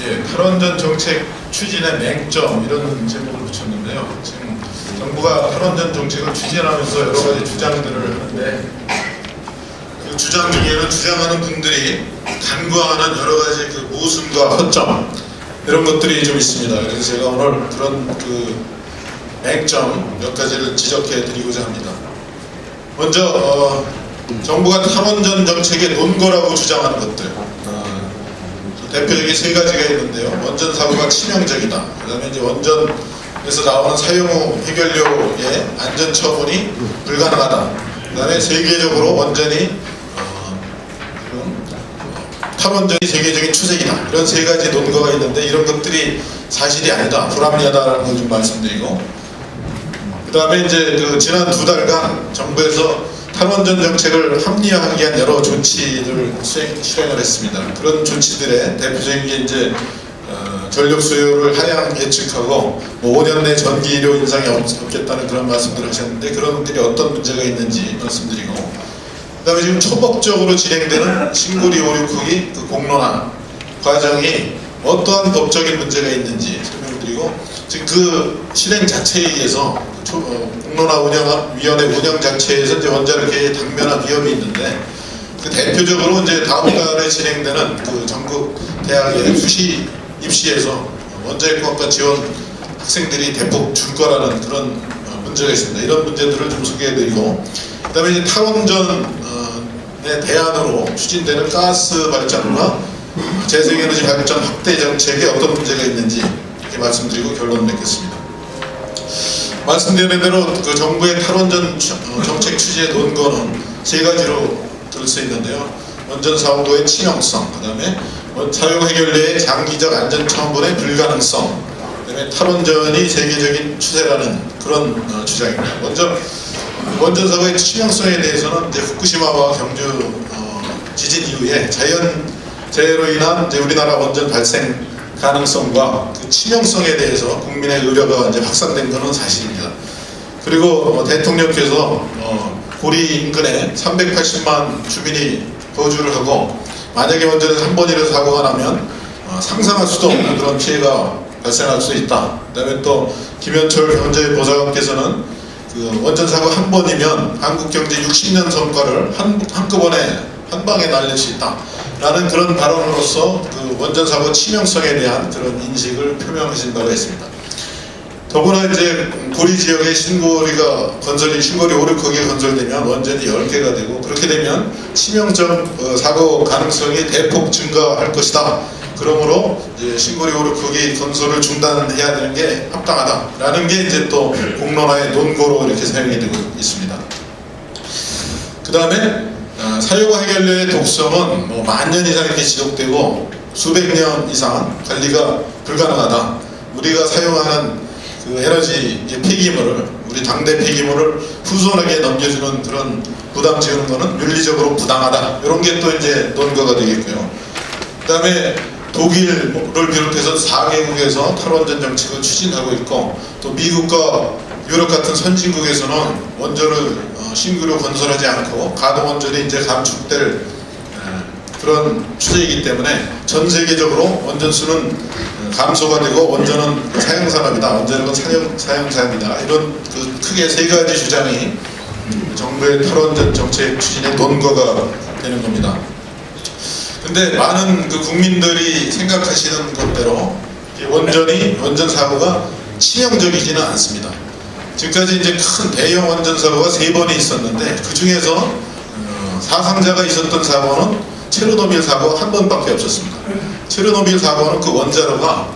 예, 탈원전 정책 추진의 맹점 이런 제목을 붙였는데요. 지금 정부가 탈원전 정책을 추진하면서 여러 가지 주장들을 하는데 그 주장 중에는 주장하는 분들이 간과하는 여러 가지 그 모순과 허점 이런 것들이 좀 있습니다. 그래서 제가 오늘 그런 그 맹점 몇 가지를 지적해 드리고자 합니다. 먼저 정부가 탈원전 정책의 논거라고 주장하는 것들 대표적인 세 가지가 있는데요. 원전 사고가 치명적이다. 그 다음에 이제 원전에서 나오는 사용 후 해결료의 안전 처분이 불가능하다. 그 다음에 세계적으로 원전이 탈원전이 세계적인 추세이다. 이런 세 가지 논거가 있는데 이런 것들이 사실이 아니다. 불합리하다라는 걸 좀 말씀드리고, 그 다음에 이제 그 지난 2달간 정부에서 탈원전 정책을 합리화하기 위한 여러 조치를 실행을 했습니다. 그런 조치들의 대표적인 게 이제 전력 수요를 하향 예측하고 5년 내 전기료 인상이 없겠다는 그런 말씀들을 하셨는데 그런 것들이 어떤 문제가 있는지 말씀드리고, 그 다음에 지금 초법적으로 진행되는 신고리 569기 그 공론화 과정이 어떠한 법적인 문제가 있는지 설명드리고, 지금 그 실행 자체에 의해서 공론화위원회 운영 자체에서 이제 원자력 계획에 당면한 위험이 있는데, 그 대표적으로 이제 다음 달에 진행되는 그 전국 대학의 수시 입시에서 원자력공학과 지원 학생들이 대폭 줄 거라는 그런 문제가 있습니다. 이런 문제들을 좀 소개해드리고, 그다음에 이제 탈원전의 대안으로 추진되는 가스 발전과 재생에너지 발전 확대 정책에 어떤 문제가 있는지 이렇게 말씀드리고 결론 맺겠습니다. 말씀드린 대로 그 정부의 탈원전 정책 취지의 논거는 세 가지로 들을 수 있는데요. 원전 사고의 치명성, 그 다음에 사용 해결료의 장기적 안전 처분의 불가능성, 그 다음에 탈원전이 세계적인 추세라는 그런 주장입니다. 먼저 원전 사고의 치명성에 대해서는 이제 후쿠시마와 경주 지진 이후에 자연재해로 인한 이제 우리나라 원전 발생 가능성과 그 치명성에 대해서 국민의 의료가 이제 확산된 것은 사실입니다. 그리고 대통령께서 고리 인근에 380만 주민이 거주를 하고, 만약에 원전에서 한 번이라도 사고가 나면 상상할 수도 없는 그런 피해가 발생할 수 있다. 그 다음에 또 김현철 경제보좌관께서는 그 원전 사고 한 번이면 한국 경제 60년 성과를 한꺼번에 한 방에 날릴 수 있다 라는 그런 발언으로서 그 원전 사고 치명성에 대한 그런 인식을 표명하신 바가 있습니다. 더구나 이제 고리 지역에 신고리 569기가 건설되면 원전이 10개가 되고, 그렇게 되면 치명적 사고 가능성이 대폭 증가할 것이다. 그러므로 이제 신고리 569기 건설을 중단해야 되는 게 합당하다라는 게 이제 또 공론화의 논거로 이렇게 사용이 되고 있습니다. 그 다음에 사용 해결료의 독성은 뭐 만년 이상 이렇게 지속되고 수백 년 이상 관리가 불가능하다. 우리가 사용하는 그 에너지 폐기물을, 우리 당대 폐기물을 후손에게 넘겨주는 그런 부담 지우는 것은 윤리적으로 부당하다. 이런 게 또 이제 논거가 되겠고요. 그 다음에 독일을 비롯해서 4개국에서 탈원전 정책을 추진하고 있고, 또 미국과 유럽 같은 선진국에서는 원전을 신규로 건설하지 않고 가동 원전이 이제 감축될 그런 추세이기 때문에 전 세계적으로 원전 수는 감소가 되고 원전은 사용산업이다, 원전은 사용사입니다. 이런 그 크게 세 가지 주장이 정부의 탈원전 정책 추진의 논거가 되는 겁니다. 근데 많은 그 국민들이 생각하시는 것대로 원전 사고가 치명적이지는 않습니다. 지금까지 이제 큰 대형 원전 사고가 3번이 있었는데 그 중에서 사상자가 있었던 사고는 체르노빌 사고 한 번밖에 없었습니다. 체르노빌 사고는 그 원자로가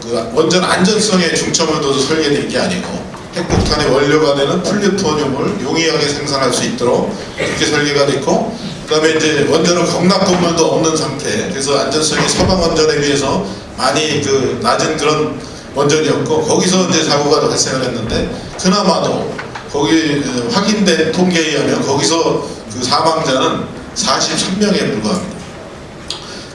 그 원전 안전성에 중점을 둬서 설계된 게 아니고 핵폭탄의 원료가 되는 플루토늄을 용이하게 생산할 수 있도록 그렇게 설계가 됐고, 그 다음에 이제 원자로 경락 건물도 없는 상태, 그래서 안전성이 서방 원전에 비해서 많이 그 낮은 그런 원전이었고, 거기서 이제 사고가 발생을 했는데 그나마도 거기 확인된 통계에 의하면 거기서 그 사망자는 43명에 불과합니다.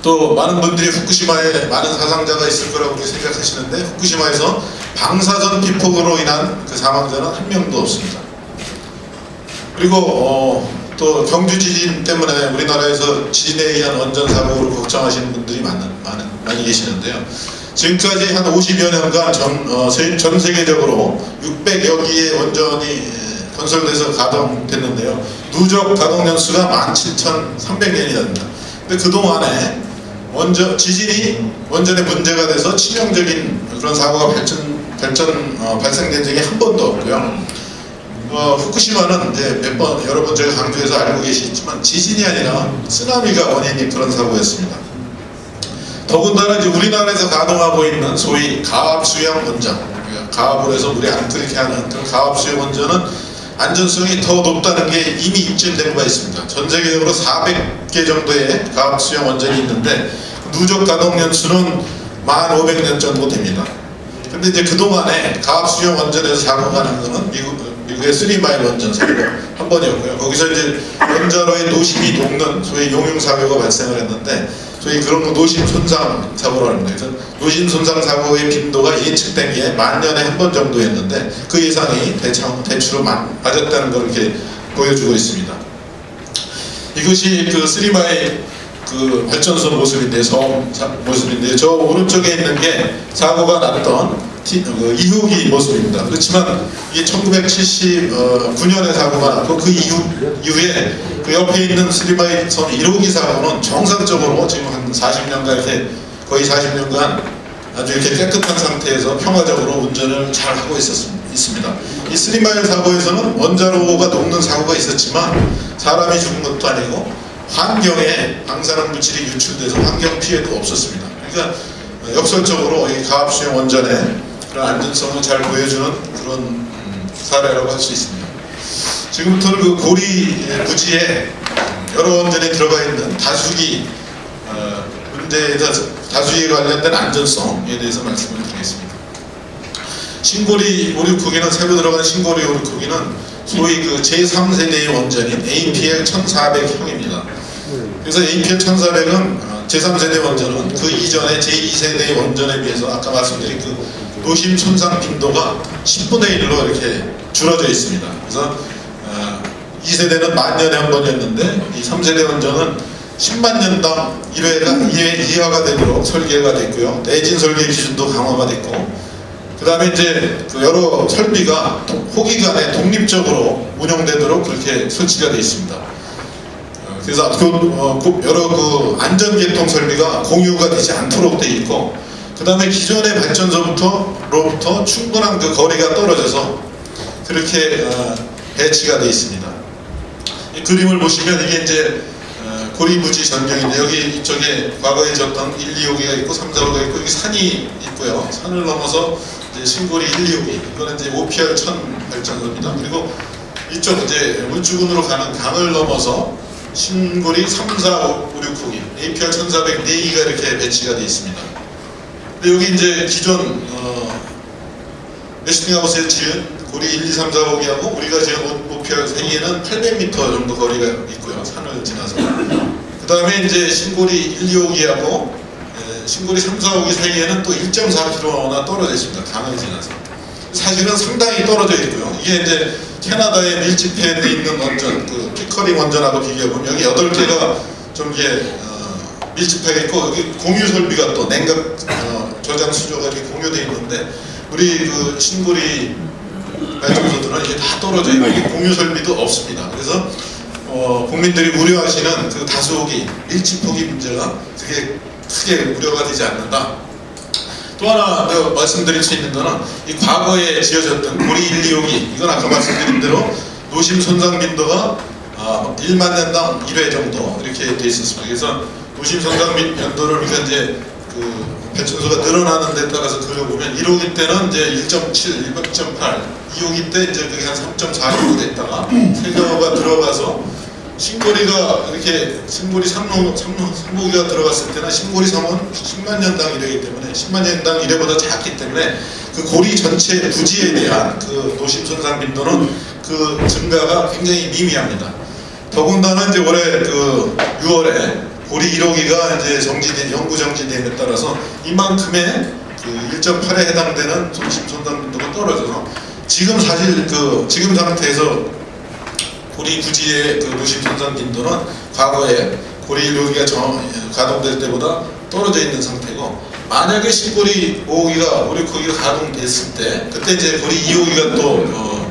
또 많은 분들이 후쿠시마에 많은 사상자가 있을 거라고 생각하시는데 후쿠시마에서 방사선 피폭으로 인한 그 사망자는 한 명도 없습니다. 그리고 또 경주 지진 때문에 우리나라에서 지진에 의한 원전 사고를 걱정하시는 분들이 많이 계시는데요. 지금까지 한 50여 년간 전 세계적으로 600여 기의 원전이 건설돼서 가동됐는데요. 누적 가동 연수가 17,300년이 됩니다. 근데 그동안에 지진이 원전에 문제가 돼서 치명적인 그런 사고가 발생된 적이 한 번도 없고요. 후쿠시마는 이제 여러 번 제가 강조해서 알고 계시지만 지진이 아니라 쓰나미가 원인인 그런 사고였습니다. 더군다나 이제 우리나라에서 가동하고 있는 소위 가압수형 원전, 가압을 해서 물이 안 끓게 하는 그런 가압수형 원전은 안전성이 더 높다는 게 이미 입증된 바 있습니다. 전 세계적으로 400개 정도의 가압수형 원전이 있는데 누적 가동 연수는 1500년 정도 됩니다. 근데 이제 그동안에 가압수형 원전에서 사고가 난 거는 미국의 3마일 원전 사고 한 번이었고요. 거기서 이제 원자로의 노심이 녹는 소위 용융사고가 발생을 했는데 소위 그런 거 노심 손상 사고로 합니다. 그래서 노심 손상 사고의 빈도가 예측된 게 10,000년에 한 번 정도였는데 그 예상이 대추로 맞았다는 걸 이렇게 보여주고 있습니다. 이것이 그 3마일 그 발전소 모습인데 저 오른쪽에 있는 게 사고가 났던 이후기 모습입니다. 그렇지만 이게 1979년에 사고가 났고 그 이후에 그 옆에 있는 3마일 섬 1호기 사고는 정상적으로 지금 한 40년간 이렇게 거의 40년간 아주 이렇게 깨끗한 상태에서 평화적으로 운전을 잘 하고 있습니다. 이 3마일 사고에서는 원자로가 녹는 사고가 있었지만 사람이 죽은 것도 아니고 환경에 방사능 물질이 유출돼서 환경 피해도 없었습니다. 그러니까 역설적으로 이 가압수형 원전의 그런 안전성을 잘 보여주는 그런 사례라고 할 수 있습니다. 지금부터는 그 고리 부지에 여러 원전에 들어가 있는 다수기 문제에 대해서 다수기에 관련된 안전성에 대해서 말씀을 드리겠습니다. 신고리 오륙후기는 새로 들어간 신고리 오륙후기는 소위 그 제3세대의 원전인 APL 1400형입니다. 그래서 APL 1400은 제3세대 원전은 그 이전의 제2세대의 원전에 비해서 아까 말씀드린 그 노심 손상 빈도가 10분의 1로 이렇게 줄어져 있습니다. 그래서 2세대는 10,000년에 한 번이었는데 이 3세대 원전은 10만 년당 1회가 되도록 설계가 됐고요. 내진 설계 기준도 강화가 됐고, 그 다음에 이제 그 여러 설비가 호기간에 독립적으로 운영되도록 그렇게 설치가 되어 있습니다. 그래서 여러 그 안전계통 설비가 공유가 되지 않도록 되어 있고, 그 다음에 기존의 발전소로부터 충분한 그 거리가 떨어져서 그렇게 배치가 되어 있습니다. 이 그림을 보시면 이게 이제 고리부지 전경인데 여기 이쪽에 과거에 졌던 1, 2호기가 있고 3, 4호기가 있고 여기 산이 있고요. 산을 넘어서 이제 신고리 1, 2호기, 이거는 이제 OPR 1000 발전소입니다. 그리고 이쪽 이제 울주군으로 가는 강을 넘어서 신고리 3, 4, 5, 6호기, APR 1404기가 이렇게 배치가 되어 있습니다. 근데 여기 이제 기존 웨스팅하우스에 지은 고리 1, 2, 3, 4호기하고 우리가 지은 OPR 사이에는 800m 정도 거리가 있고요. 산을 지나서. 그 다음에 이제 신고리 1, 2호기하고 신고리 3, 4호기 사이에는 또 1.4km나 떨어져 있습니다. 강을 지나서. 사실은 상당히 떨어져 있고요. 이게 이제 캐나다에 밀집해 있는 원전, 그 피커링 원전하고 비교해보면 여기 8개가 좀 이게 밀집해 있고 여기 공유 설비가 또 냉각 저장 수조가 이렇게 공유되어 있는데 우리 그 신고리 발전소들은 이게 다 떨어져 있고 이게 공유 설비도 없습니다. 그래서 국민들이 우려하시는 그 다수호기, 밀집호기 문제가 그게 크게 우려가 되지 않는다. 또 하나 내가 말씀드릴 수 있는 거는 이 과거에 지어졌던 고리 1, 2호기, 이건 아까 말씀드린 대로 노심 손상 빈도가 1만 년당 1회 정도 이렇게 돼 있었습니다. 그래서 노심 손상 빈도를 우리가 이제 그 발전소가 늘어나는 데 따라서 그려보면 1호기 때는 이제 1.7, 1.8, 2호기 때 이제 그게 한 3.4 정도 됐다가 세경호가 들어가서 신고리가 이렇게 신고리 3호기가 들어갔을 때는 신고리 3은 10만 년당 1회이기 때문에 10만 년당 1회보다 작기 때문에 그 고리 전체 부지에 대한 그 노심 손상 빈도는 그 증가가 굉장히 미미합니다. 더군다나 이제 올해 그 6월에 고리 1호기가 이제 영구 정지됨에 따라서 이만큼의 그 1.8에 해당되는 노심 손상 빈도가 떨어져서 지금 사실 그 지금 상태에서 고리 부지의 그 노심 손상 빈도는 과거에 고리 1호기가 가동될 때보다 떨어져 있는 상태고, 만약에 신고리 5호기가 우리 거기가 가동됐을 때 그때 이제 고리 2호기가 또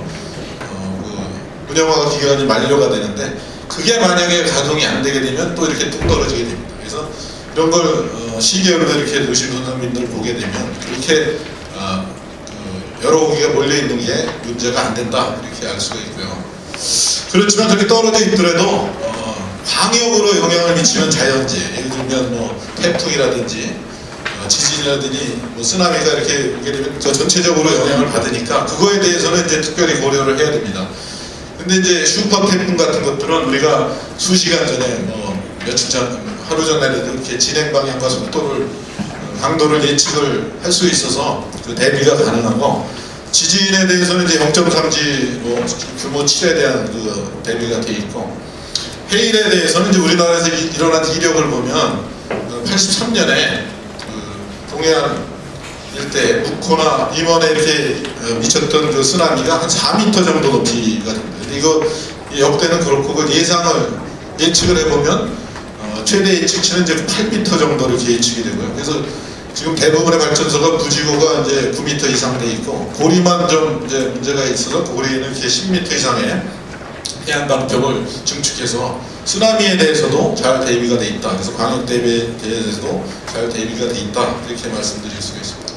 운영화가 기간이 만료가 되는데, 그게 만약에 가동이 안 되게 되면 또 이렇게 뚝 떨어지게 됩니다. 그래서 이런 걸 시계열로 이렇게 노심 손상빈도를 보게 되면 그렇게 여러 호기가 몰려 있는 게 문제가 안 된다, 이렇게 알 수가 있고요. 그렇지만 그렇게 떨어져 있더라도 광역으로 영향을 미치는 자연재, 예를 들면 뭐 태풍이라든지 지진이라든지 뭐 쓰나미가 이렇게 오게 되면 전체적으로 영향을 받으니까 그거에 대해서는 이제 특별히 고려를 해야 됩니다. 근데 이제 슈퍼 태풍 같은 것들은 우리가 수시간 전에 뭐 며칠 전, 하루 전에라도 이렇게 진행 방향과 속도를, 강도를 예측을 할 수 있어서 그 대비가 가능하고, 지진에 대해서는 이제 0.3지 뭐 규모 7에 대한 그 대비가 돼 있고, 해일에 대해서는 이제 우리나라에서 일어난 이력을 보면 83년에 그 동해안 일대 묵호나 임원에 이렇게 미쳤던 그 쓰나미가 한 4m 정도 높이가 됩니다. 근데 이거 역대는 그렇고, 그 예측을 해보면 최대 예측치는 이제 8m 정도 이렇게 예측이 되고요. 그래서 지금 대부분의 발전소가 부지고가 이제 9m 이상 돼 있고, 고리만 좀 이제 문제가 있어서 고리는 이렇게 10m 이상의 해안 방벽을 증축해서 쓰나미에 대해서도 잘 대비가 돼 있다. 그래서 광역 대비에 대해서도 잘 대비가 돼 있다, 이렇게 말씀드릴 수가 있습니다.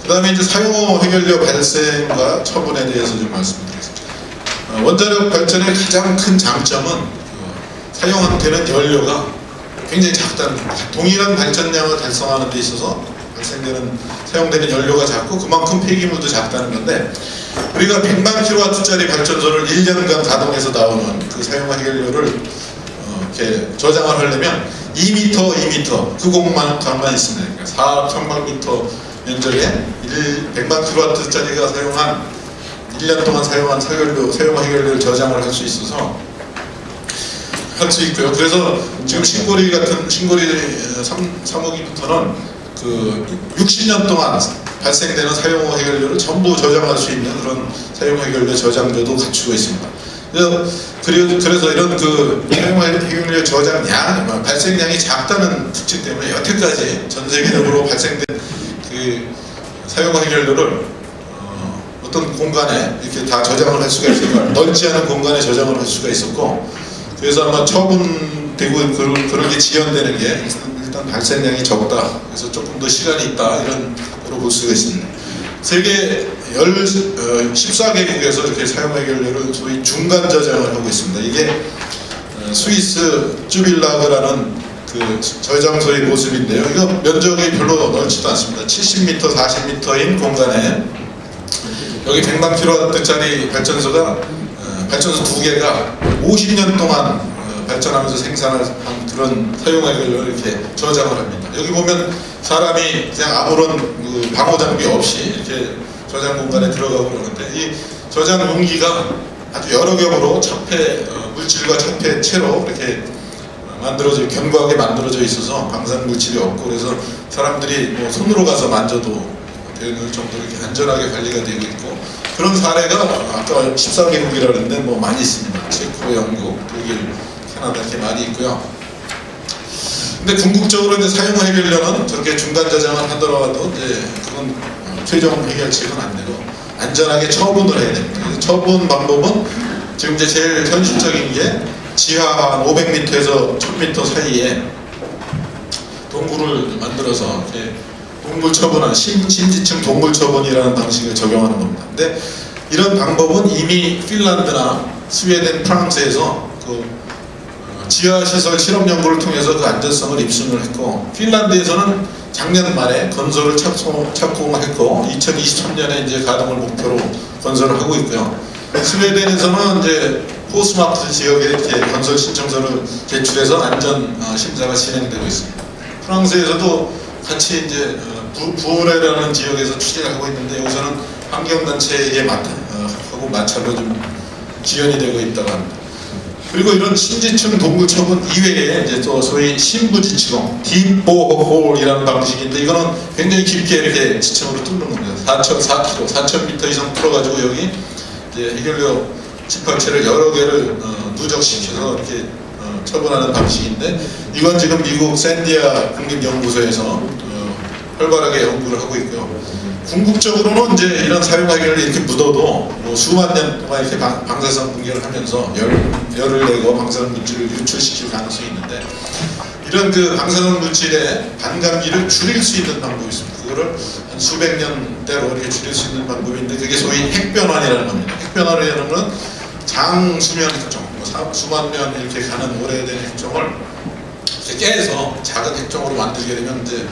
그 다음에 이제 사용호 해결료 발생과 처분에 대해서 좀 말씀드리겠습니다. 원자력 발전의 가장 큰 장점은 사용되는 연료가 굉장히 작다는 겁니다. 동일한 발전량을 달성하는 데 있어서 사용되는 연료가 작고 그만큼 폐기물도 작다는 건데, 우리가 100만 kW짜리 발전소를 1년간 가동해서 나오는 그 사용화 해결료를 이렇게 저장을 하려면 2m 그 공간만 있으면, 그러니까 4평방미터 면적에 100만 kW짜리가 사용한 1년 동안 사용한 사용화 해결료를 저장을 할 수 있어서 할 수 있고요. 그래서 지금 신고리 3호기부터는 그 60년 동안 발생되는 사용호 해결료를 전부 저장할 수 있는 그런 사용호 해결료 저장소도 갖추고 있습니다. 그래서 이런 그 사용호 해결료 저장량, 발생량이 작다는 특징 때문에 여태까지 전 세계적으로 발생된 그 사용호 해결료를 어떤 공간에 이렇게 다 저장을 할 수가 있으니까 넓지 않은 공간에 저장을 할 수가 있었고, 그래서 아마 처분되고 그렇게 지연되는 게 일단 발생량이 적다, 그래서 조금 더 시간이 있다, 이런 거로 볼 수가 있습니다. 세계 14개국에서 이렇게 사용 해결료를 소위 중간 저장을 하고 있습니다. 이게 스위스 쭈빌라그라는 그 저장소의 모습인데요. 이거 면적이 별로 넓지도 않습니다. 70m, 40m인 공간에 여기 100만 kW짜리 발전소가 발전소 2개가 50년 동안 발전하면서 생산한 그런 사용화 해결료를 이렇게 저장을 합니다. 여기 보면 사람이 그냥 아무런 그 방호 장비 없이 이렇게 저장 공간에 들어가고 그러는데, 이 저장 용기가 아주 여러 겹으로 물질과 차폐체로 이렇게 견고하게 만들어져 있어서 방사능 물질이 없고, 그래서 사람들이 뭐 손으로 가서 만져도 되는 정도로 이렇게 안전하게 관리가 되고 있고, 그런 사례가 아까 14개국이라 그랬는데 뭐 많이 있습니다. 체코, 영국, 독일, 캐나다 이렇게 많이 있고요. 근데 궁극적으로 이제 사용화 해결료는 저렇게 중간 저장을 하더라도 이제 그건 최종 해결책은 안 되고 안전하게 처분을 해야 됩니다. 그래서 처분 방법은 지금 이제 제일 현실적인 게 지하 한 500m에서 1000m 사이에 동굴을 만들어서 이렇게 동물 처분하는 심지층 동물 처분이라는 방식을 적용하는 겁니다. 근데 이런 방법은 이미 핀란드나 스웨덴, 프랑스에서 그 지하시설 실험 연구를 통해서 그 안전성을 입증을 했고, 핀란드에서는 작년 말에 건설을 착공했고 2023년에 이제 가동을 목표로 건설을 하고 있고요. 스웨덴에서는 이제 포스마트 지역에 이렇게 건설 신청서를 제출해서 안전 심사가 진행되고 있습니다. 프랑스에서도 같이 이제 부레라는 지역에서 추진을 하고 있는데, 여기서는 환경단체에 하고 마찰로 좀 지연이 되고 있다고 합니다. 그리고 이런 심지층 동굴 처분 이외에 이제 또 소위 심부지 추공, 딥보홀이라는 방식인데, 이거는 굉장히 깊게 이렇게 지층으로 뚫는 겁니다. 4,000m 이상 풀어가지고 여기 이제 해결료 집합체를 여러 개를 누적시켜서 이렇게 처분하는 방식인데, 이건 지금 미국 샌디아 국립연구소에서 활발하게 연구를 하고 있고요. 궁극적으로는 이제 이런 사용 해결을 이렇게 묻어도 뭐 수만 년 동안 이렇게 방사선 분解하면서 열을 내고 방사선 물질을 유출시킬 가능성이 있는데, 이런 그 방사선 물질의 반감기를 줄일 수 있는 방법이 있습니다. 그거를 한 수백 년대로 이렇게 줄일 수 있는 방법인데, 그게 소위 핵변환이라는 겁니다. 핵변환이라는 건 장수면 핵종, 수만 년 이렇게 가는 오래된 핵종을 이렇게 깨서 작은 핵종으로 만들게 되면 이제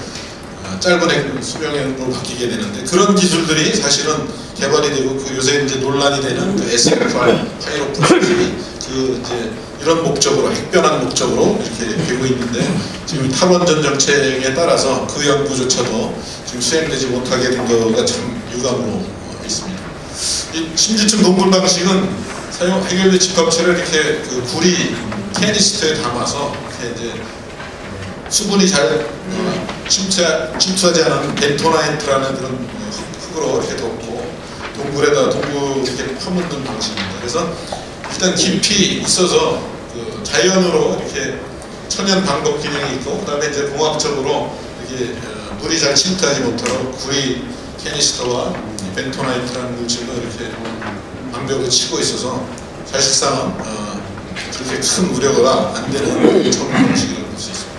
짧은 수명으로 바뀌게 되는데, 그런 기술들이 사실은 개발이 되고 그 요새 이제 논란이 되는 그 SFR 파이로 프로젝트이 그 이제 이런 목적으로, 핵변환 목적으로 이렇게 되고 있는데, 지금 탈원전 정책에 따라서 그 연구조차도 지금 수행되지 못하게 된 거가 참 유감으로 있습니다. 이 심지층 동굴 방식은 해결된 집합체를 이렇게 그 구리 캐니스터에 담아서 이렇게 이제 수분이 잘 침투하지 않은 벤토나이트라는 그런 흙으로 이렇게 덮고 동굴에다 동굴 이렇게 파묻는 방식입니다. 그래서 일단 깊이 있어서 그 자연으로 이렇게 천연 방법 기능이 있고, 그다음에 이제 공학적으로 이렇게 물이 잘 침투하지 못하도록 구리 캐니스터와 벤토나이트라는 물질로 이렇게 방벽을 치고 있어서 사실상은 그렇게 큰 우려가 안 되는 처음 방식이라고 볼 수 있습니다.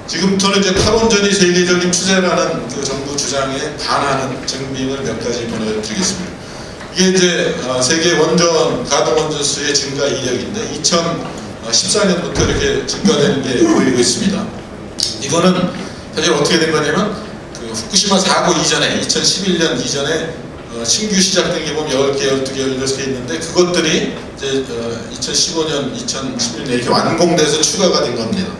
지금부터는 이제 탈원전이 세계적인 추세라는 그 정부 주장에 반하는 증빙을 몇 가지 보내드리겠습니다. 이게 이제 세계 원전 가동 원전 수의 증가 이력인데, 2014년부터 이렇게 증가되는 게 보이고 있습니다. 이거는 사실 어떻게 된 거냐면, 그 후쿠시마 사고 이전에 2011년 이전에 신규 시작된 게 보면 10개, 12개, 16개 있는데, 그것들이 이제 2015년, 2011년 이렇게 완공돼서 추가가 된 겁니다.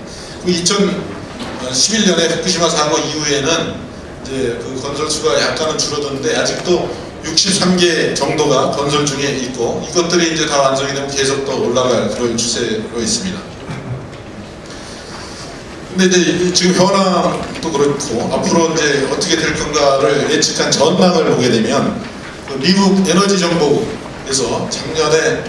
그 2011년에 후쿠시마 사고 이후에는 이제 그 건설 수가 약간은 줄어드는데, 아직도 63개 정도가 건설 중에 있고, 이것들이 이제 다 완성이 되면 계속 더 올라갈 그런 추세로 있습니다. 근데 이제 지금 현황도 그렇고 앞으로 이제 어떻게 될 건가를 예측한 전망을 보게 되면, 그 미국 에너지 정보국에서 작년에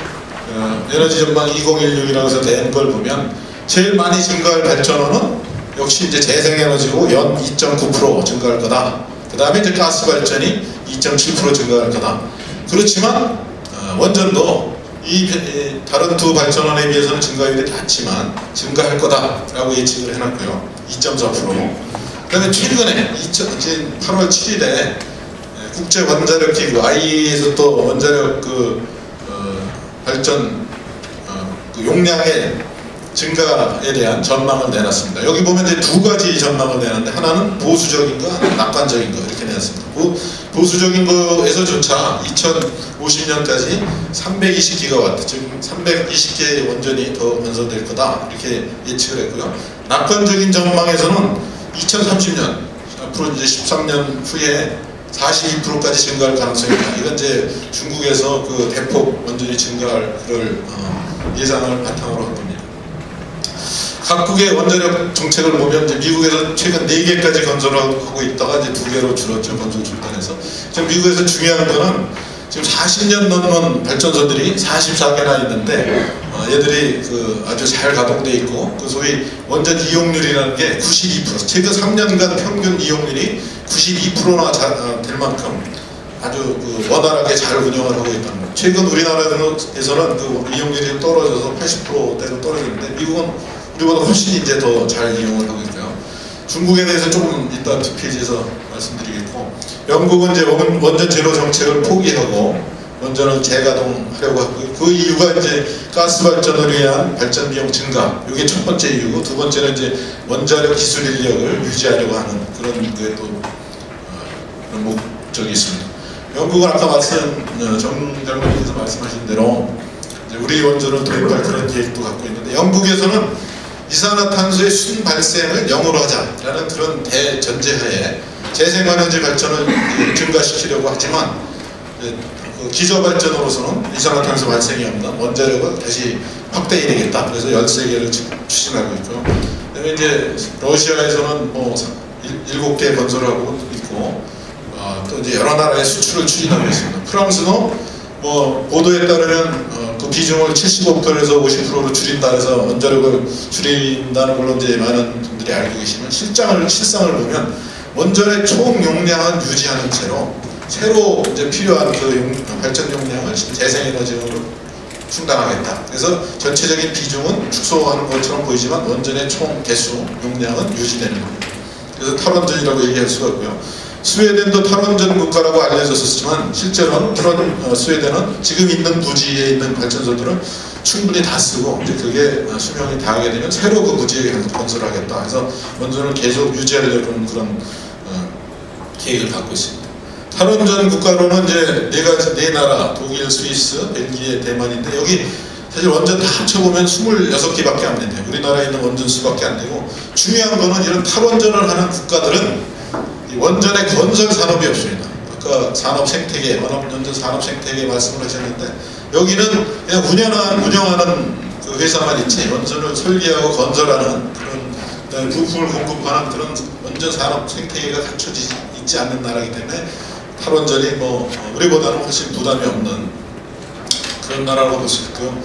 에너지 전망 2016이라고 해서 낸 걸 보면, 제일 많이 증가할 발전원은 역시 이제 재생에너지고 연 2.9% 증가할 거다. 그 다음에 이제 가스 발전이 2.7% 증가할 거다. 그렇지만 원전도 이 다른 두 발전원에 비해서는 증가율이 낮지만 증가할 거다라고 예측을 해놨고요. 2.4%. 그 다음에 최근에 8월 7일에 국제원자력기구 IEA에서 또 원자력 발전 그 용량의 증가에 대한 전망을 내놨습니다. 여기 보면 이제 두 가지 전망을 내놨는데, 하나는 보수적인 거, 하나는 낙관적인 거 이렇게 내놨습니다. 보수적인 거에서조차 2050년까지 320기가와트, 즉 320개의 원전이 더 건설될 거다 이렇게 예측을 했고요. 낙관적인 전망에서는 2030년, 앞으로 이제 13년 후에 42%까지 증가할 가능성이 있다. 이건 이제 중국에서 그 대폭 원전이 증가할 그럴 예상을 바탕으로 한 겁니다. 각국의 원자력 정책을 보면, 이제 미국에서 최근 4개까지 건설하고 있다가 이제 2개로 줄었죠. 건설 중단해서. 지금 미국에서 중요한 거는 지금 40년 넘는 발전소들이 44개나 있는데, 얘들이 그 아주 잘 가동돼 있고, 그 소위 원전 이용률이라는 게 92%, 최근 3년간 평균 이용률이 92%나 될 만큼 아주 그 원활하게 잘 운영을 하고 있다는 거예요. 최근 우리나라에서는 그 이용률이 떨어져서 80%대로 떨어지는데, 미국은 우리보다 훨씬 이제 더 잘 이용을 하고 있고요. 중국에 대해서 조금 이따 두 페이지에서 말씀드리겠고, 영국은 이제 원전 제로 정책을 포기하고 원전을 재가동하려고 하고, 그 이유가 이제 가스 발전을 위한 발전 비용 증가, 이게 첫 번째 이유고, 두 번째는 이제 원자력 기술 인력을 유지하려고 하는 그런 게 또 그런 목적이 있습니다. 영국은 아까 정 장관님께서 말씀하신 대로 이제 우리 원전을 도입할 그런 계획도 갖고 있는데, 영국에서는 이산화탄소의 순 발생을 0으로 하자라는 그런 대전제하에 재생에너지 발전을 증가시키려고 하지만, 그 기저발전으로서는 이산화탄소 발생이 없는 원자력을 다시 확대해야 되겠다. 그래서 13개를 추진하고 있고요. 그다음에 이제 러시아에서는 뭐 7개 건설을 하고 있고, 또 이제 여러 나라의 수출을 추진하고 있습니다. 프랑스도 뭐 보도에 따르면 그 비중을 75%에서 50%로 줄인다 해서 원자력을 줄인다는 걸로 이제 많은 분들이 알고 계시면 실상을 보면 원전의 총 용량은 유지하는 채로 새로 이제 필요한 그 발전 용량을 재생에너지로 충당하겠다. 그래서 전체적인 비중은 축소하는 것처럼 보이지만 원전의 총 개수 용량은 유지되는 겁니다. 그래서 탈원전이라고 얘기할 수가 있고요. 스웨덴도 탈원전 국가라고 알려졌었지만 실제로는 스웨덴은 지금 있는 부지에 있는 발전소들은 충분히 다 쓰고 이제 그게 수명이 다하게 되면 새로 그 부지에 건설하겠다 해서 원전을 계속 유지하려는 그런 계획을 갖고 있습니다. 탈원전 국가로는 이제 네 나라 독일, 스위스, 벨기에, 대만인데 여기 사실 원전 다 합쳐보면 26개밖에 안 된대요. 우리나라에 있는 원전 수밖에 안 되고 중요한 거는 이런 탈원전을 하는 국가들은 원전의 건설 산업이 없습니다. 아까 산업 생태계, 원전 산업 생태계 말씀을 하셨는데 여기는 그냥 운영하는 그 회사만 있지 원전을 설계하고 건설하는 그런 부품을 공급하는 그런 원전 산업 생태계가 갖춰지지 있지 않는 나라이기 때문에 탈원전이 뭐 우리보다는 훨씬 부담이 없는 그런 나라라고 볼 수 있고요.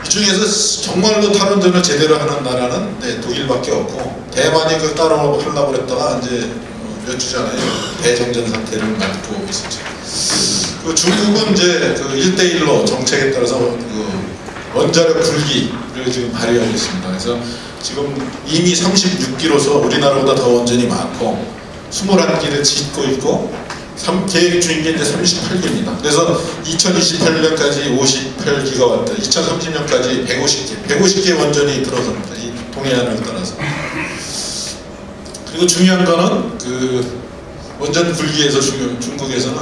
이 중에서 정말로 탈원전을 제대로 하는 나라는 독일밖에 없고 대만이 그 따로 하려고 그랬다가 이제 몇 주 전에 대정전 사태를 맞고 있었죠. 그 중국은 이제 그 1대1로 정책에 따라서 그 원자력 분리를 지금 발휘하고 있습니다. 그래서 지금 이미 36기로서 우리나라보다 더 원전이 많고 21기를 짓고 있고 계획 중인 게 이제 38기입니다. 그래서 2028년까지 58기가와트, 2030년까지 150개 원전이 들어섭니다. 이 동해안을 따라서. 그리고 중요한 거는 그 원전 분리에서 중국에서는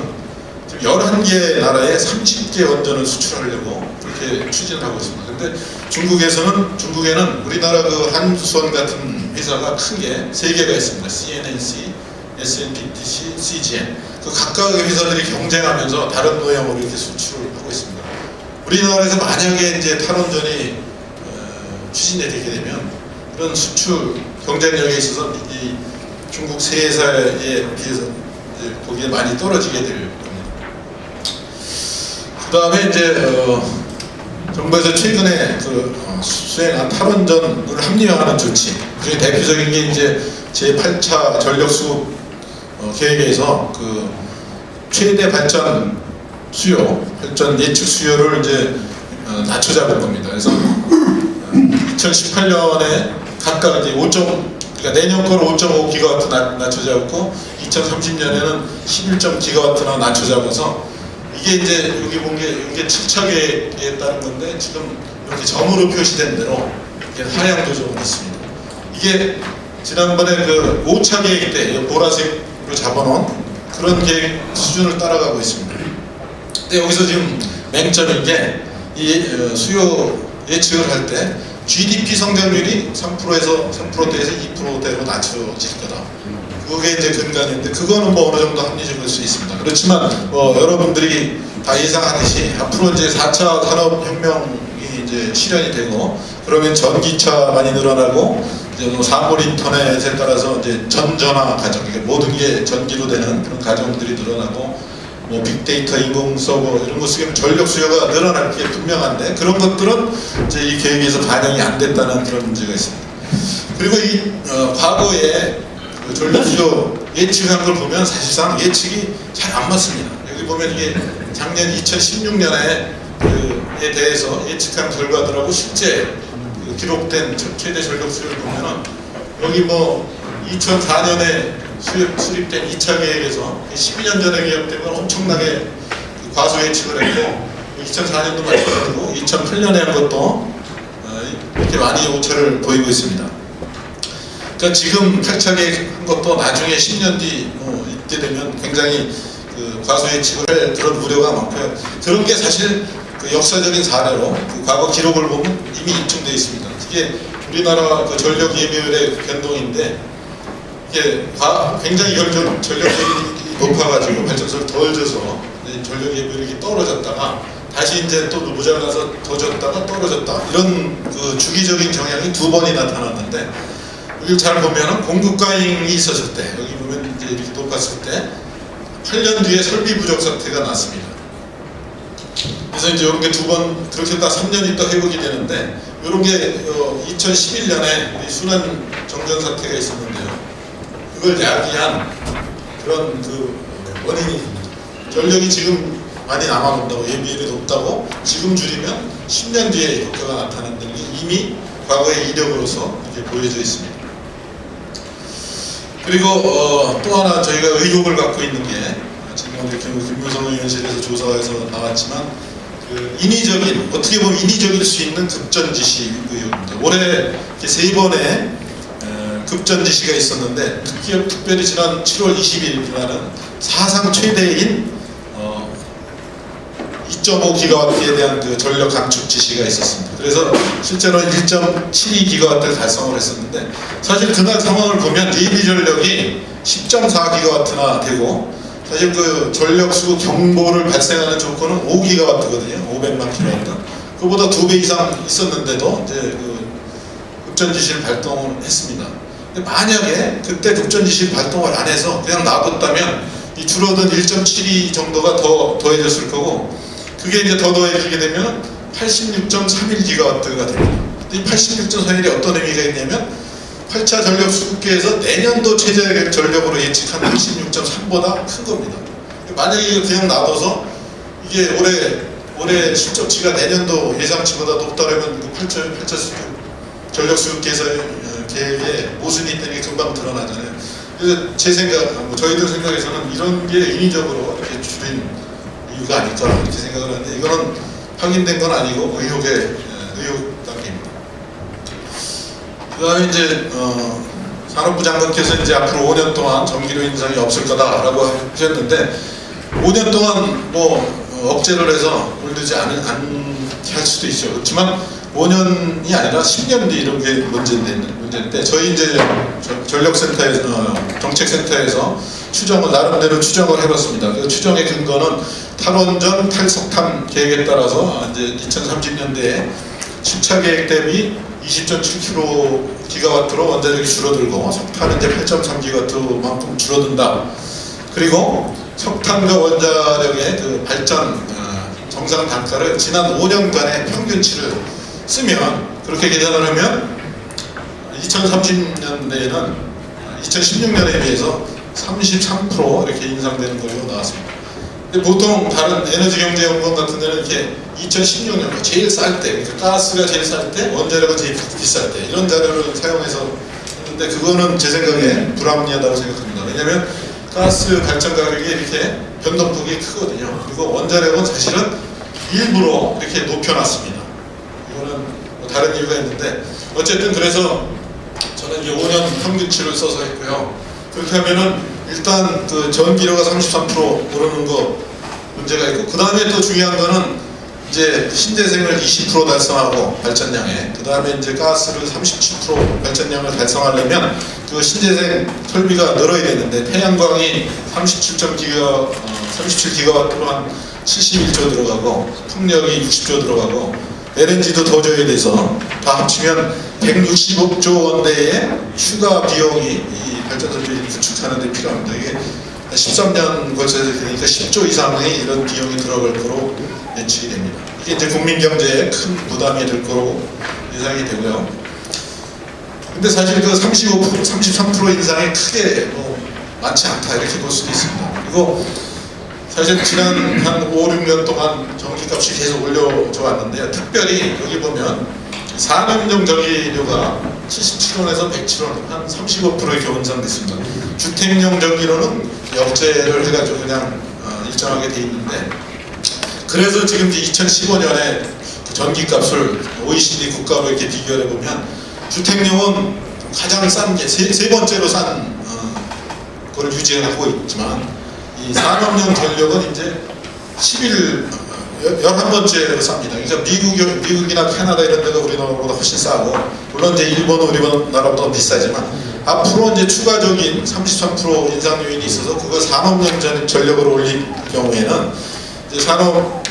지금 11개 나라에 30개 원전을 수출하려고 그렇게 추진을 하고 있습니다. 근데 중국에는 우리나라 그 한수원 같은 회사가 큰 게 3개가 있습니다. CNNC, SNPTC, CGN. 그 각각의 회사들이 경쟁하면서 다른 노형으로 이렇게 수출을 하고 있습니다. 우리나라에서 만약에 이제 탈원전이 추진이 되게 되면 이런 수출 경쟁력에 있어서 이 중국 세 회사에 비해서 거기에 많이 떨어지게 될 겁니다. 그 다음에 이제 정부에서 최근에 수행한 탈원전을 합리화하는 조치 그중에 대표적인 게 이제 제8차 전력수급 계획에서 그 최대 발전 예측 수요를 이제 낮춰잡은 겁니다. 그래서 2018년에 각각 이제 그러니까 내년 거로 5.5기가와트 낮춰잡고 2030년에는 11.기가와트나 낮춰잡아서 이게 이제 여기 본 게 이게 7차 계획에 따른 건데 지금 이렇게 점으로 표시된 대로 이렇게 하향 조정을 했습니다. 이게 지난번에 그 5차 계획 때 보라색으로 잡아놓은 그런 계획 수준을 따라가고 있습니다. 근데 여기서 지금 맹점인 게 이 수요 예측을 할 때 GDP 성장률이 3%에서 3%대에서 2%대로 낮춰질 거다. 그게 이제 근간인데 그거는 뭐 어느 정도 합리적일 수 있습니다. 그렇지만 여러분들이 다 예상하듯이 앞으로 이제 4차 산업혁명이 이제 실현이 되고 그러면 전기차 많이 늘어나고 이제 뭐 사물 인터넷에 따라서 이제 전전화 가정, 이게 모든 게 전기로 되는 그런 가정들이 늘어나고 뭐 빅데이터, 인공 서버 이런 거 쓰기는 전력 수요가 늘어날 게 분명한데 그런 것들은 이제 이 계획에서 반영이 안 됐다는 그런 문제가 있습니다. 그리고 이 과거에 그 전력 수요 예측한 걸 보면 사실상 예측이 잘 안 맞습니다. 여기 보면 이게 작년 2016년에 그에 대해서 예측한 결과들하고 실제 그 기록된 최대 전력 수요를 보면은 여기 뭐 2004년에 수립된 2차 계획에서 12년 전에 계획된 건 엄청나게 과소 예측을 했고 2004년도 마찬가지고 2008년에 한 것도 이렇게 많이 오차를 보이고 있습니다. 그러니까 지금 8차 계획한 것도 나중에 10년 뒤 있게 되면 굉장히 그 과소 예측을 할 그런 우려가 많고요. 그런 게 사실 그 역사적인 사례로 그 과거 기록을 보면 이미 입증되어 있습니다. 이게 우리나라 그 전력 예비율의 변동인데 이게 굉장히 전력력이 높아가지고 발전소를 덜 져서 전력 예비율이 떨어졌다가 다시 이제 또 모자라서 더 졌다가 떨어졌다 이런 그 주기적인 경향이 2번이 나타났는데 여기 잘 보면은 공급 과잉이 있었을 때 여기 보면 이제 이렇게 높았을 때 8년 뒤에 설비 부족 사태가 났습니다. 그래서 이제 이런 게 두 번 그렇게 딱 3년 있다 회복이 되는데 이런 게 2011년에 우리 순환 정전 사태가 있었는데요. 그걸 야기한 그런 그 원인이 전력이 지금 많이 남아온다고 예비율이 높다고 지금 줄이면 10년 뒤에 효과가 나타난다는 게 이미 과거의 이력으로서 이렇게 보여져 있습니다. 그리고 또 하나 저희가 의혹을 갖고 있는 게 지금 이렇게 김무성 의원실에서 조사에서 나왔지만 그 인위적인 어떻게 보면 인위적일 수 있는 급전 지시 의혹입니다. 올해 세 번의 급전 지시가 있었는데 특별히 지난 7월 20일 날은 사상 최대인 2.5기가와트에 대한 그 전력 감축 지시가 있었습니다. 그래서 실제로 1.72기가와트를 달성을 했었는데 사실 그날 상황을 보면 예비 전력이 10.4기가와트나 되고 사실 그 전력수 경보를 발생하는 조건은 5기가와트거든요. 500만 킬로와트. 그보다 2배 이상 있었는데도 이제 그 급전 지시를 발동을 했습니다. 근데 만약에 그때 급전 지시 발동을 안 해서 그냥 놔뒀다면 이 줄어든 1.72 정도가 더해졌을 거고 그게 이제 더 더해지게 되면 86.31기가와트가 됩니다. 이 86.31이 어떤 의미가 있냐면 8차 전력 수급계에서 내년도 최저 전력으로 예측한 86.3보다 큰 겁니다. 만약에 이거 그냥 놔둬서 이게 올해 실적치가 내년도 예상치보다 높다면 그 8차 전력 수급계에서 계획에 모순이 있다는 게 금방 드러나잖아요. 그래서 제 생각, 저희들 생각에서는 이런 게 인위적으로 이렇게 줄인 이유가 아닐까 이렇게 생각을 하는데 이거는 확인된 건 아니고 의혹 단계입니다. 그 다음에 이제 산업부 장관께서 이제 앞으로 5년 동안 전기료 인상이 없을 거다라고 하셨는데 5년 동안 억제를 해서 올리지 않게 할 수도 있죠. 그렇지만 5년이 아니라 10년 뒤 이런 게 문제인데 저희 이제 전력센터에서 정책센터에서 나름대로 추정을 해봤습니다. 그 추정의 근거는 탈원전 탈석탄 계획에 따라서 이제 2030년대에 7차 계획 대비 20.7기가와트로 원자력이 줄어들고 석탄은 이제 8.3기가와트만큼 줄어든다. 그리고 석탄과 원자력의 그 발전 정상 단가를 지난 5년간의 평균치를 쓰면 그렇게 계산을 하면 2030년대에는 2016년에 비해서 33% 이렇게 인상되는 걸로 나왔습니다. 근데 보통 다른 에너지경제연구원 같은 데는 이렇게 2016년 제일 쌀 때, 그러니까 가스가 제일 쌀 때, 원자력은 제일 비쌀 때 이런 자료를 사용해서 했는데 그거는 제 생각에 불합리하다고 생각합니다. 왜냐하면 가스 발전 가격이 이렇게 변동폭이 크거든요. 그리고 원자력은 사실은 일부러 이렇게 높여놨습니다. 이거는 다른 이유가 있는데 어쨌든 그래서 저는 이제 5년 평균치를 써서 했고요. 그렇게 하면은 일단 그 전기료가 33% 오르는 거 문제가 있고 그 다음에 또 중요한 거는 이제 신재생을 20% 달성하고 발전량에 그 다음에 이제 가스를 37% 발전량을 달성하려면 그 신재생 설비가 늘어야 되는데 태양광이 37기가와트로 한 71조 들어가고 풍력이 60조 들어가고 LNG도 더 줘야 돼서 다 합치면 165조 원대의 추가 비용이 이 발전설비 구축하는 데 필요합니다. 이게 13년 걸쳐서 되니까 10조 이상의 이런 비용이 들어갈 거로 예측이 됩니다. 이게 이제 국민 경제에 큰 부담이 될 거로 예상이 되고요. 근데 사실 그 33% 인상이 크게 많지 않다 이렇게 볼 수도 있습니다. 그리고 사실 지난 한 5, 6년 동안 전기값이 계속 올려져 왔는데요. 특별히 여기 보면 산업용 전기료가 77원에서 107원, 한 35% 이렇게 원상됐습니다. 주택용 전기료는 역제를 해가지고 그냥 일정하게 돼 있는데 그래서 지금 2015년에 전기값을 OECD 국가로 이렇게 비교해 보면 주택용은 가장 싼 게 세 번째로 싼 걸 유지하고 있지만 이 산업용 전력은 이제 11번째로 쌉니다. 그러니까 미국이나 캐나다 이런 데가 우리나라보다 훨씬 싸고 물론 이제 일본은 우리나라보다 비싸지만 앞으로 이제 추가적인 33% 인상 요인이 있어서 그걸 산업용 전력으로 올릴 경우에는 이제 산업용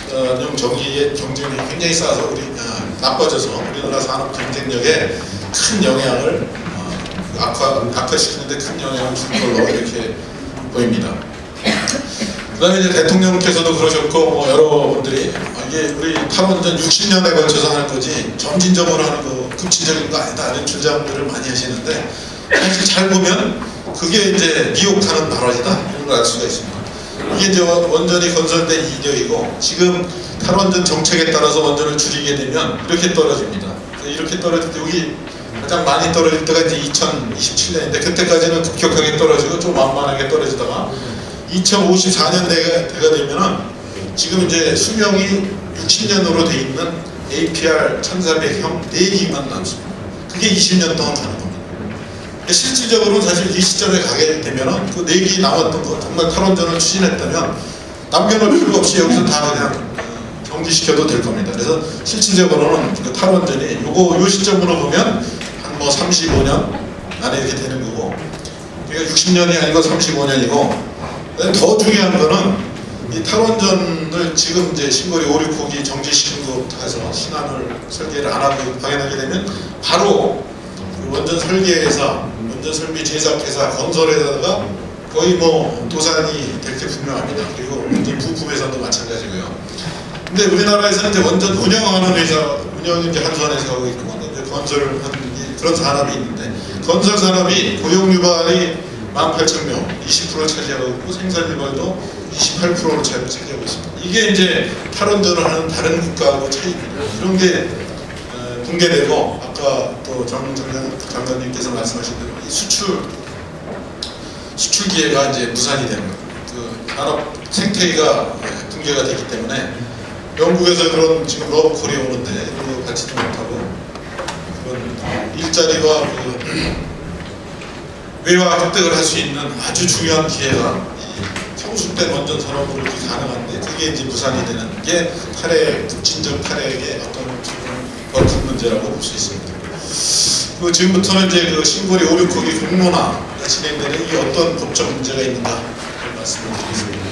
전기의 경쟁력이 굉장히 싸서 나빠져서 우리나라 산업 경쟁력에 큰 영향을 악화시키는데 큰 영향을 줄 걸로 이렇게 보입니다. 그 그다음에 이제 대통령께서도 그러셨고 뭐 여러분들이 이게 우리 탈원전 60년에 걸쳐서 하는 거지 점진적으로 하는 거 급진적인 거 아니다 이런 주장들을 많이 하시는데 사실 잘 보면 그게 이제 미혹하는 발언이다 이런 걸 알 수가 있습니다. 이게 이제 원전이 건설된 이력이고 지금 탈원전 정책에 따라서 원전을 줄이게 되면 이렇게 떨어집니다. 이렇게 떨어질 때 여기 가장 많이 떨어질 때가 이제 2027년인데 그때까지는 급격하게 떨어지고 좀 만만하게 떨어지다가 2054년대가 되면은 지금 이제 수명이 60년으로 돼 있는 APR 1400형 4기만 남습니다. 그게 20년 동안 가는 겁니다. 실질적으로는 사실 이 시점에 가게 되면은 그 4기 남았던 거 정말 탈원전을 추진했다면 남겨놓을 필요 없이 여기서 다 그냥 정지시켜도 될 겁니다. 그래서 실질적으로는 그 탈원전이 요 시점으로 보면 한 뭐 35년 안에 이렇게 되는 거고 그러니까 60년이 아니고 35년이고 더 중요한 거는 이 탈원전을 지금 이제 신고리 5, 6호기 정지시킨 것부터 해서 신안을 설계를 안 하고 방해하게 되면 바로 그 원전 설계회사, 원전 설비 제작회사, 건설에다가 거의 뭐 도산이 될 게 분명합니다. 그리고 원전 부품회사도 마찬가지고요. 근데 우리나라에서는 이제 원전 운영하는 회사, 운영이 이제 한수원에서 하고 있고, 이제 건설하는 그런 산업이 있는데, 건설 산업이 고용 유발이 18,000명, 20% 차지하고 있고, 생산 유발도 28%로 차지하고 있습니다. 이게 이제 탈원전을 하는 다른 국가하고 차이입니다. 이런 게 붕괴되고, 아까 또 정 장관님께서 말씀하신 대로 수출 기회가 이제 무산이 되는 거예요. 그 산업 생태계가 붕괴가 되기 때문에 영국에서 그런 지금 러브콜이 오는데 그거 받지도 못하고 그런 일자리와 그 외화 획득을 할 수 있는 아주 중요한 기회가 성숙된 원전 산업으로 가능한데 그게 이제 무산이 되는 게 탈핵, 급진적 탈핵의 어떤 더 큰 문제라고 볼 수 있습니다. 그 지금부터는 이제 그 신고리 5, 6호기 공론화가 진행되는 이 어떤 법적 문제가 있는가 말씀을 드리겠습니다.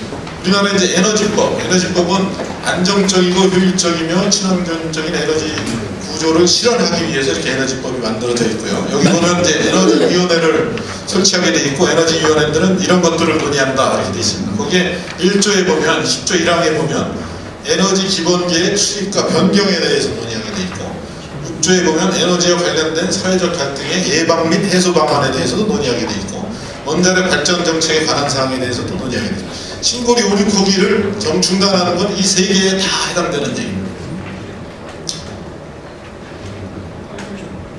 우리나라 이제 에너지법은 안정적이고 효율적이며 친환경적인 에너지 구조를 실현하기 위해서 이렇게 에너지법이 만들어져 있고요. 여기 보면 이제 에너지위원회를 설치하게 돼 있고 에너지위원회들은 이런 것들을 논의한다 이렇게 돼 있습니다. 거기에 1조에 보면 10조 1항에 보면 에너지 기본계획 수립과 변경에 대해서 논의하게 돼 있고 6조에 보면 에너지와 관련된 사회적 갈등의 예방 및 해소 방안에 대해서도 논의하게 돼 있고 원자력 발전 정책에 관한 사항에 대해서도 논의하게 돼 있고 신고리 5, 6호기를 중단하는 건 이 세 개에 다 해당되는 얘기입니다.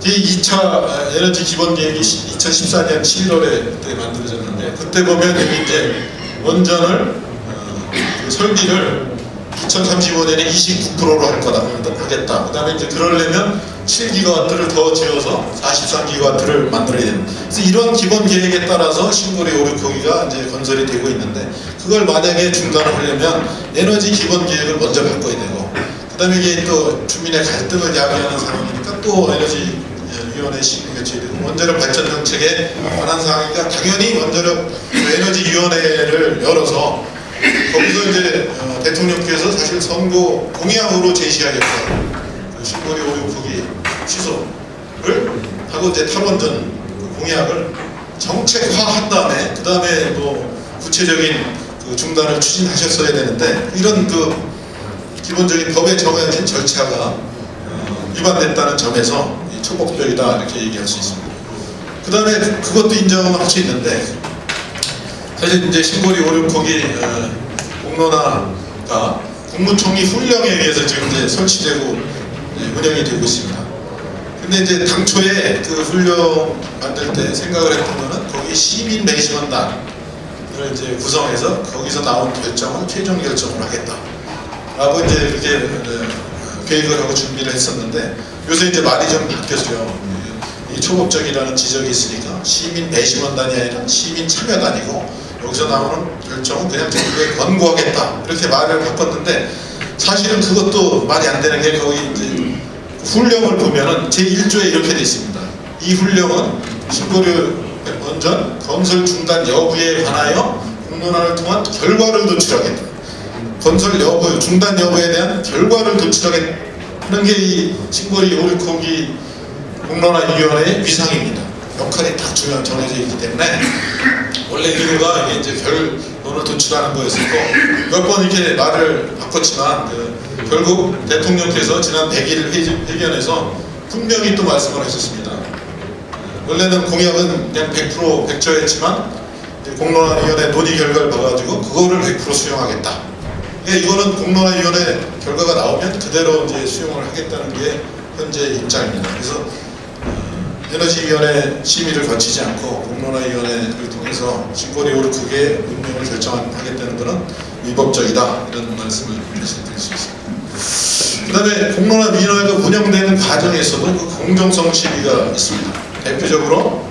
이 2차 에너지 기본 계획이 2014년 11월에 그때 만들어졌는데 그때 보면 여기 이제 원전을 그 설비를 2035년에 29%로 할 거다 하겠다. 그 다음에 이제 그러려면 7기가와트를 더 지어서 43기가와트를 만들어야 됩니다. 그래서 이런 기본 계획에 따라서 신고리 5, 6호기가 이제 건설이 되고 있는데 그걸 만약에 중단을 하려면 에너지 기본 계획을 먼저 바꿔야 되고 그 다음에 이게 또 주민의 갈등을 야기하는 상황이니까 또 에너지 위원회 시행이 거쳐야 되고 원자력 발전 정책에 관한 사항이니까 당연히 원자력 에너지 위원회를 열어서 거기서 이제 대통령께서 사실 선거 공약으로 제시하겠다. 그 신고리 5, 6호기 취소를 하고 이제 탈원전 공약을 정책화한 다음에 그 다음에 뭐 구체적인 그 중단을 추진하셨어야 되는데 이런 그 기본적인 법에 정해진 절차가 위반됐다는 점에서 초법적이다 이렇게 얘기할 수 있습니다. 그 다음에 그것도 인정을 할 수 있는데 사실 이제 신고리 5, 6호기 공론화가 국무총리 훈령에 의해서 지금 이제 설치되고 운영이 되고 있습니다. 근데 이제 당초에 그 훈령 만들 때 생각을 했던 거는 거기 시민 매심원단을 이제 구성해서 거기서 나온 결정을 최종 결정을 하겠다. 라고 이제 이렇게 계획을 하고 준비를 했었는데 요새 이제 말이 좀 바뀌었어요. 이 초법적이라는 지적이 있으니까 시민 배심원단이 아니라 시민 참여단이고 여기서 나오는 결정은 그냥 정부에 권고하겠다 이렇게 말을 바꿨는데 사실은 그것도 말이 안 되는 게 거기 이제 훈령을 보면은 제1조에 이렇게 돼 있습니다. 이 훈령은 신고리 원전 건설 중단 여부에 관하여 공론화를 통한 결과를 도출하겠다. 건설 여부, 중단 여부에 대한 결과를 도출하겠다는 게 이 신고리 5, 6호기 공론화위원회의 위상입니다. 역할이 딱 정해져 있기 때문에 원래 1호가 이게 이제 결론을 도출하는 거였었고 몇 번 이렇게 말을 바꿨지만 결국 대통령께서 지난 100일 회견에서 분명히 또 말씀을 하셨습니다. 원래는 공약은 그냥 100% 100%였지만 공론화위원회 논의 결과를 봐가지고 그거를 100% 수용하겠다. 이거는 공론화위원회 결과가 나오면 그대로 이제 수용을 하겠다는 게 현재 입장입니다. 그래서 에너지위원회 심의를 거치지 않고 공론화위원회를 통해서 신고리 오르크의 운명을 결정하겠다는 것은 위법적이다, 이런 말씀을 드릴 수 있습니다. 그 다음에 공론화위원회가 운영되는 과정에서도 그 공정성 시비가 있습니다. 대표적으로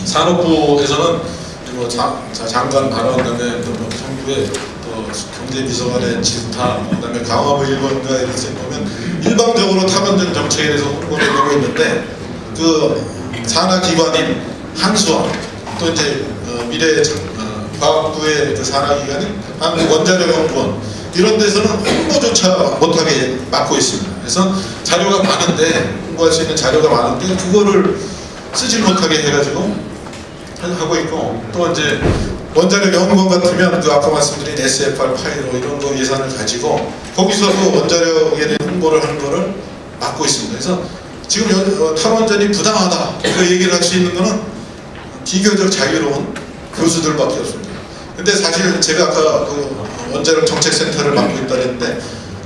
산업부에서는 뭐 장관 발언, 그다음에 또 정부의 또 경제비서관의 질타, 그다음에 강화부 1번가 이런 데 보면 일방적으로 탈원전 정책에 대해서 홍보를 하고 있는데 그 산하기관인 한수원, 또 이제 미래과학부의 그 산하기관인 한국원자력연구원, 이런 데서는 홍보조차 못하게 막고 있습니다. 그래서 자료가 많은데, 홍보할 수 있는 자료가 많은데 그거를 쓰지 못하게 해가지고 하고 있고, 또 이제 원자력연구원 같으면 그 아까 말씀드린 SFR 파이로 이런 거 예산을 가지고 거기서도 원자력에 대한 홍보를 하는 거를 막고 있습니다. 그래서 지금 탈원전이 부당하다, 그 얘기를 할 수 있는 거는 비교적 자유로운 교수들밖에 없습니다. 근데 사실 제가 아까 그 원자력 정책센터를 맡고 있다 그랬는데,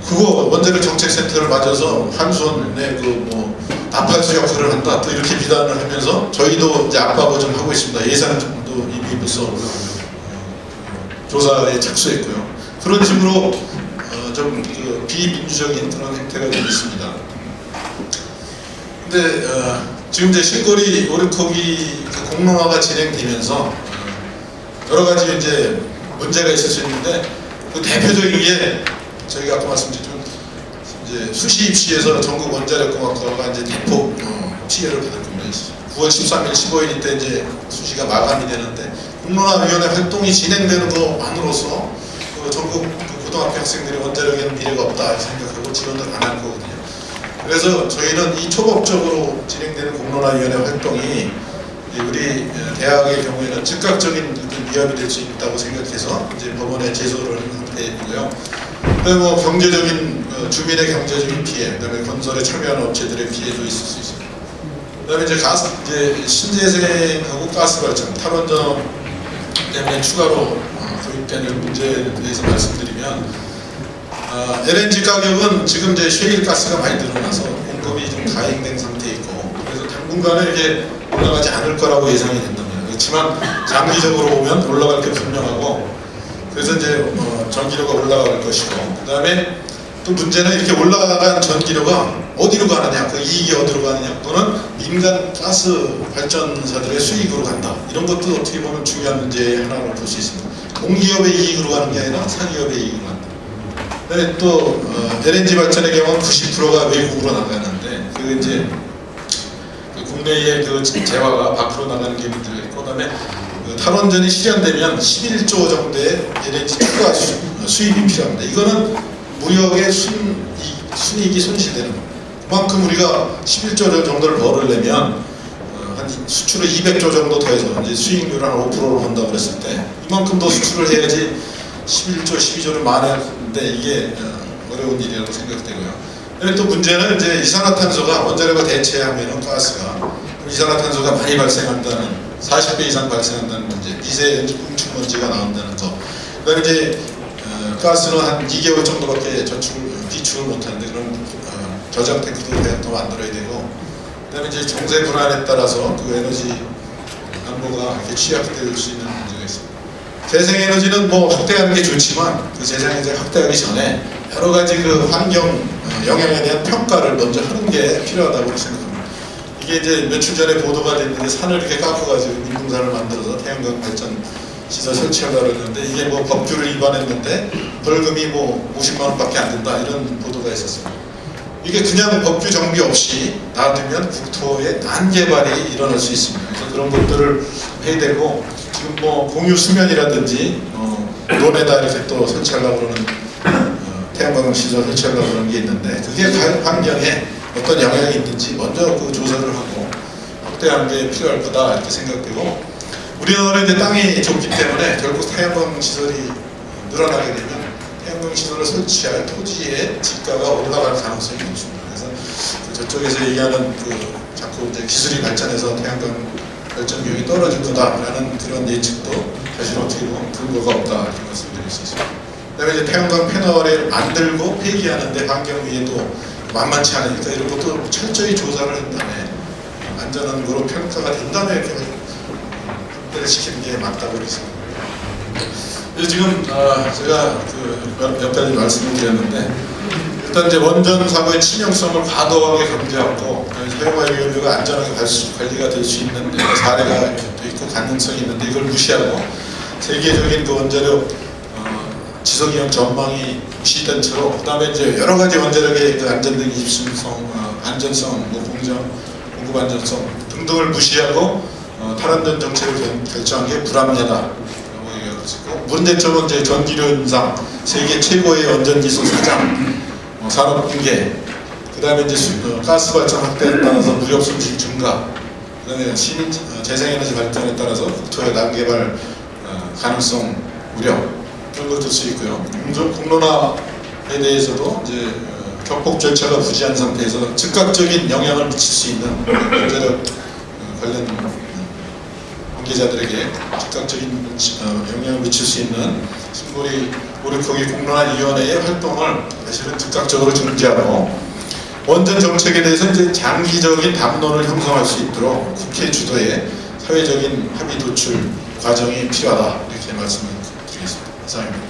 그거 원자력 정책센터를 맞아서 한수원의 그 뭐 나팔수 역할을 한다, 또 이렇게 비난을 하면서 저희도 이제 압박을 좀 하고 있습니다. 예산도 이미 벌써 조사에 착수했고요. 그런 식으로 좀 그 비민주적인 그런 행태가 좀 있습니다. 근데 지금 이제 신고리 오르코기 그 공론화가 진행되면서 여러 가지 이제 문제가 있을 수 있는데, 그 대표적인 게 저희가 아까 말씀드린 이제 수시 입시에서 전국 원자력공학과가 이제 대폭 피해를 받을 겁니다. 9월 13일, 15일 이때 이제 수시가 마감이 되는데, 공론화위원회 활동이 진행되는 것만으로서 전국 고등학교 학생들이 원자력에는 미래가 없다 생각하고 지원을 안 할 거거든요. 그래서 저희는 이 초법적으로 진행되는 공론화위원회 활동이 우리 대학의 경우에는 즉각적인 위협이 될 수 있다고 생각해서 이제 법원에 제소를 한 상태이고요. 그다음에 뭐 경제적인 주민의 경제적인 피해, 그다음에 건설에 참여하는 업체들의 피해도 있을 수 있습니다. 그다음에 이제 신재생하고 가스 발전, 탈원전 때문에 추가로 도입되는 문제에 대해서 말씀드리면, LNG 가격은 지금 이제 셰일 가스가 많이 늘어나서 공급이 좀 다행된 상태에 있고, 그래서 당분간은 이게 올라가지 않을 거라고 예상이 된답니다. 그렇지만 장기적으로 보면 올라갈 게 분명하고, 그래서 이제 전기료가 올라갈 것이고, 그 다음에 또 문제는 이렇게 올라간 전기료가 어디로 가느냐, 그 이익이 어디로 가느냐, 또는 민간 가스 발전사들의 수익으로 간다, 이런 것도 어떻게 보면 중요한 문제의 하나로 볼 수 있습니다. 공기업의 이익으로 가는 게 아니라 사기업의 이익으로 간다. 그다음에 또 LNG 발전의 경우는 90%가 외국으로 나가는데, 그 이제 국내의 그 재화가 밖으로 나가는 게 문제가 있고, 그다음에 탈원전이 실현되면 11조 정도의 LNG 추가 수입이 필요합니다. 이거는 무역의 순이익이 손실되는 겁니다. 그만큼 우리가 11조 정도를 벌으려면 한 수출을 200조 정도 더해서 이제 수익률을 한 5%로 한다고 그랬을 때 이만큼 더 수출을 해야지 11조, 12조를 만회하는데 이게 어려운 일이라고 생각되고요. 또 문제는 이제 이산화탄소가 원자력과 대체하면 가스가 이산화탄소가 많이 발생한다는, 40배 이상 발생한다는 문제, 미세 응축먼지가 나온다는 거. 그다음에 이제 가스는 한 2개월 정도밖에 비축을 못하는데, 그럼 저장 탱크도 더 만들어야 되고, 그다음에 이제 정세 불안에 따라서 그 에너지 안보가 이렇게 취약될 수 있는 문제가 있습니다. 재생에너지는 뭐 확대하는 게 좋지만 그 재생에너지 확대하기 전에 여러 가지 그 환경 영향에 대한 평가를 먼저 하는 게 필요하다고 생각합니다. 이게 이제 며칠 전에 보도가 됐는데, 산을 이렇게 깎아가지고 민둥산을 만들어서 태양광 발전 시설 설치하려고 했는데, 이게 뭐 법규를 위반했는데 벌금이 뭐 50만 원밖에 안 된다, 이런 보도가 있었습니다. 이게 그냥 법규 정비 없이 놔두면 국토의 난개발이 일어날 수 있습니다. 그래서 그런 것들을 해야 되고, 지금 뭐 공유 수면이라든지 논에다 이렇게 또 설치하려고 그러는 태양광 시설 설치하려고 그러는 게 있는데, 그게 환경에 어떤 영향이 있는지 먼저 그 조사를 하고, 확대하는 게 필요할 거다 이렇게 생각되고, 우리나라는 이제 땅이 좁기 때문에 결국 태양광 시설이 늘어나게 되면 태양광 시설을 설치할 토지의 지가가 올라갈 가능성이 높습니다. 그래서 저쪽에서 얘기하는 자꾸 이제 기술이 발전해서 태양광 발전 비용이 떨어질 거다라는 그런 예측도 사실 어떻게 보면 근거가 없다 이렇게 말씀드릴 수 있습니다. 그다음에 이제 태양광 패널을 만들고 폐기하는데 환경위에도 만만치 않으니까 이런 것도 철저히 조사를 한 다음에 안전한 거로 평가가 된 다음에 이렇게 확대를 시키는 게 맞다고 그랬습니다. 그래서 지금 제가 몇 가지 말씀을 드렸는데, 일단 이제 원전 사고의 치명성을 과도하게 강조하고 사용화 연료가 안전하게 관리가 될 수 있는 사례가 또 있고 가능성이 있는데 이걸 무시하고 세계적인 그 원자력 지속이용 전망이 무시된 채로, 그다음에 이제 여러 가지 원자력의 그 안전등 안전성, 공급 안전성 등등을 무시하고 탈원전 정책을 결정한 게 불합리하다. 문제점은 이제 전기료 인상, 세계 최고의 원전 기술 사장, 산업 붕괴, 그 다음에 이제 가스 발전 확대에 따라서 무역 손실 증가, 그 다음에 시민 재생에너지 발전에 따라서 국토의 난개발 가능성 우려, 이런 걸 들 수 있고요. 공론화에 대해서도 이제 적법 절차가 부재한 상태에서 즉각적인 영향을 미칠 수 있는 원자력 관련 관계자들에게 즉각적인 영향을 미칠 수 있는 신고리 모르코기 공론화위원회의 활동을 사실은 즉각적으로 중지하고, 원전 정책에 대해서 이제 장기적인 담론을 형성할 수 있도록 국회 주도의 사회적인 합의 도출 과정이 필요하다 이렇게 말씀을 드리겠습니다. 이상입니다.